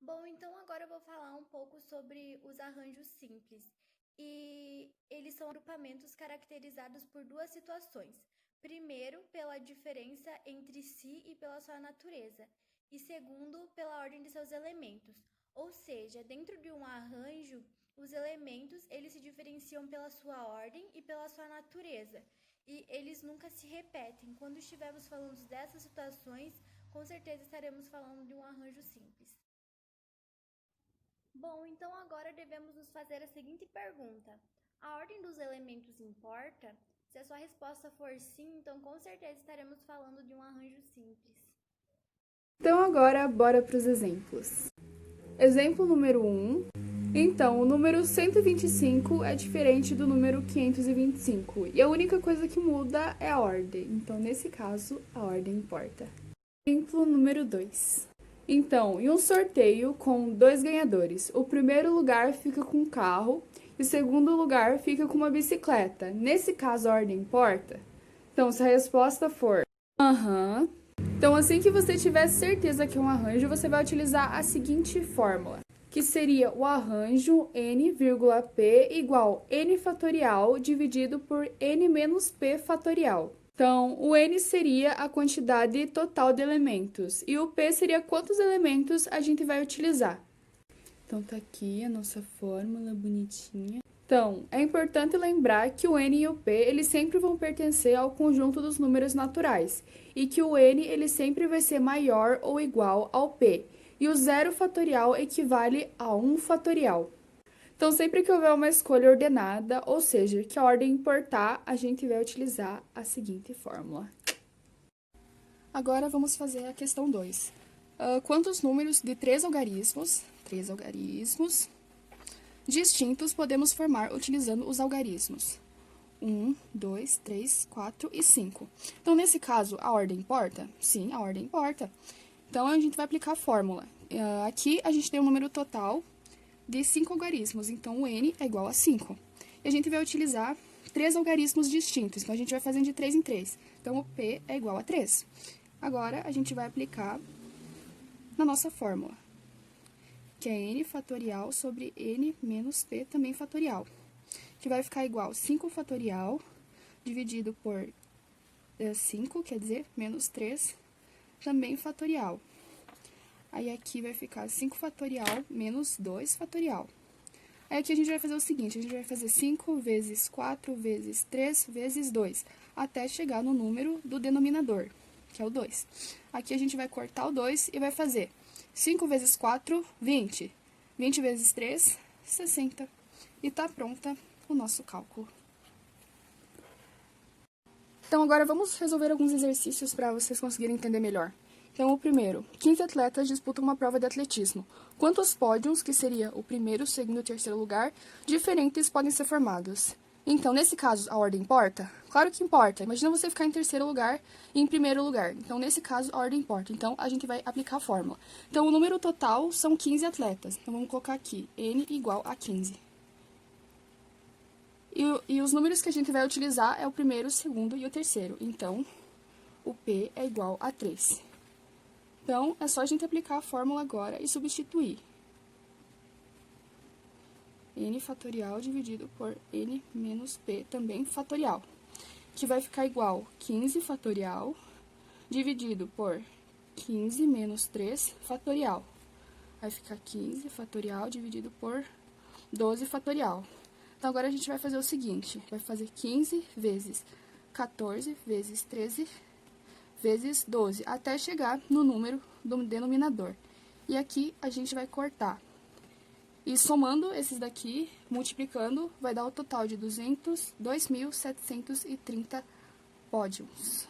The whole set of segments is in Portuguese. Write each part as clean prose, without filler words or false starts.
Bom, então agora eu vou falar um pouco sobre os arranjos simples. E eles são agrupamentos caracterizados por duas situações. Primeiro, pela diferença entre si e pela sua natureza. E segundo, pela ordem de seus elementos. Ou seja, dentro de um arranjo, os elementos eles se diferenciam pela sua ordem e pela sua natureza. E eles nunca se repetem. Quando estivermos falando dessas situações, com certeza estaremos falando de um arranjo simples. Bom, então agora devemos nos fazer a seguinte pergunta: a ordem dos elementos importa? Se a sua resposta for sim, então com certeza estaremos falando de um arranjo simples. Então agora bora para os exemplos. Exemplo número 1. Então, o número 125 é diferente do número 525 e a única coisa que muda é a ordem. Então, nesse caso, a ordem importa. Exemplo número 2. Então, em um sorteio com 2 ganhadores, o primeiro lugar fica com um carro e o segundo lugar fica com uma bicicleta. Nesse caso, a ordem importa? Então, se a resposta for aham, então assim que você tiver certeza que é um arranjo, você vai utilizar a seguinte fórmula, que seria o arranjo n, p igual n fatorial dividido por n menos p fatorial. Então, o n seria a quantidade total de elementos e o p seria quantos elementos a gente vai utilizar. Então, tá aqui a nossa fórmula bonitinha. Então, é importante lembrar que o n e o p eles sempre vão pertencer ao conjunto dos números naturais e que o n ele sempre vai ser maior ou igual ao p e o 0 fatorial equivale a 1 fatorial. Então, sempre que houver uma escolha ordenada, ou seja, que a ordem importar, a gente vai utilizar a seguinte fórmula. Agora vamos fazer a questão 2. Quantos números de 3 algarismos distintos podemos formar utilizando os algarismos? 1, 2, 3, 4 e 5. Então, nesse caso, a ordem importa? Sim, a ordem importa. Então, a gente vai aplicar a fórmula. Aqui, a gente tem um número total de 5 algarismos, então o n é igual a 5. E a gente vai utilizar 3 algarismos distintos, então a gente vai fazendo de 3 em 3. Então, o p é igual a 3. Agora, a gente vai aplicar na nossa fórmula, que é n fatorial sobre n menos p também fatorial, que vai ficar igual a 5 fatorial dividido por 5, quer dizer, menos 3, também fatorial. Aí aqui vai ficar 5 fatorial menos 2 fatorial. Aí aqui a gente vai fazer o seguinte, a gente vai fazer 5 vezes 4 vezes 3 vezes 2, até chegar no número do denominador, que é o 2. Aqui a gente vai cortar o 2 e vai fazer 5 vezes 4, 20. 20 vezes 3, 60. E tá pronta o nosso cálculo. Então, agora vamos resolver alguns exercícios para vocês conseguirem entender melhor. Então, o primeiro, 15 atletas disputam uma prova de atletismo. Quantos pódios, que seria o primeiro, segundo e terceiro lugar, diferentes podem ser formados? Então, nesse caso, a ordem importa? Claro que importa. Imagina você ficar em terceiro lugar e em primeiro lugar. Então, nesse caso, a ordem importa. Então, a gente vai aplicar a fórmula. Então, o número total são 15 atletas. Então, vamos colocar aqui, n igual a 15. E os números que a gente vai utilizar é o primeiro, o segundo e o terceiro. Então, o p é igual a 3. Então, é só a gente aplicar a fórmula agora e substituir. N fatorial dividido por N menos P, também fatorial, que vai ficar igual 15 fatorial dividido por 15 menos 3 fatorial. Vai ficar 15 fatorial dividido por 12 fatorial. Então, agora a gente vai fazer o seguinte, vai fazer 15 vezes 14 vezes 13 vezes 12, até chegar no número do denominador. E aqui a gente vai cortar. E somando esses daqui, multiplicando, vai dar o total de 2.730 pódios.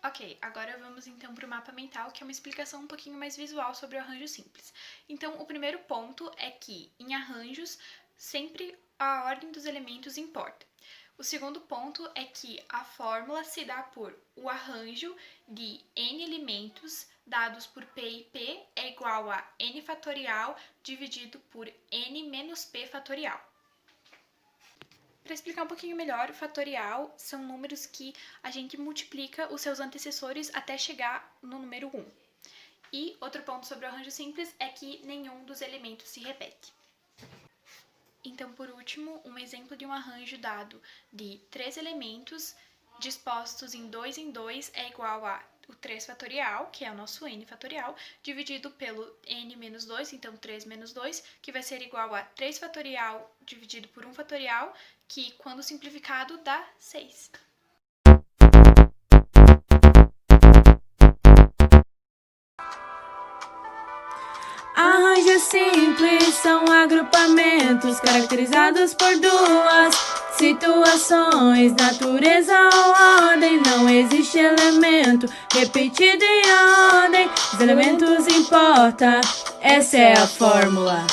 Ok, agora vamos então para o mapa mental, que é uma explicação um pouquinho mais visual sobre o arranjo simples. Então, o primeiro ponto é que, em arranjos, sempre a ordem dos elementos importa. O segundo ponto é que a fórmula se dá por o arranjo de n elementos dados por p e p é igual a n fatorial dividido por n menos p fatorial. Para explicar um pouquinho melhor, o fatorial são números que a gente multiplica os seus antecessores até chegar no número 1. E outro ponto sobre o arranjo simples é que nenhum dos elementos se repete. Então, por último, um exemplo de um arranjo dado de 3 elementos dispostos em 2 é igual a o 3 fatorial, que é o nosso n fatorial, dividido pelo n menos 2, então 3 menos 2, que vai ser igual a 3 fatorial dividido por 1 fatorial, que quando simplificado dá 6. Arranjos simples são agrupamentos caracterizados por duas situações, natureza ou ordem. Não existe elemento repetido em ordem, os elementos importam, essa é a fórmula.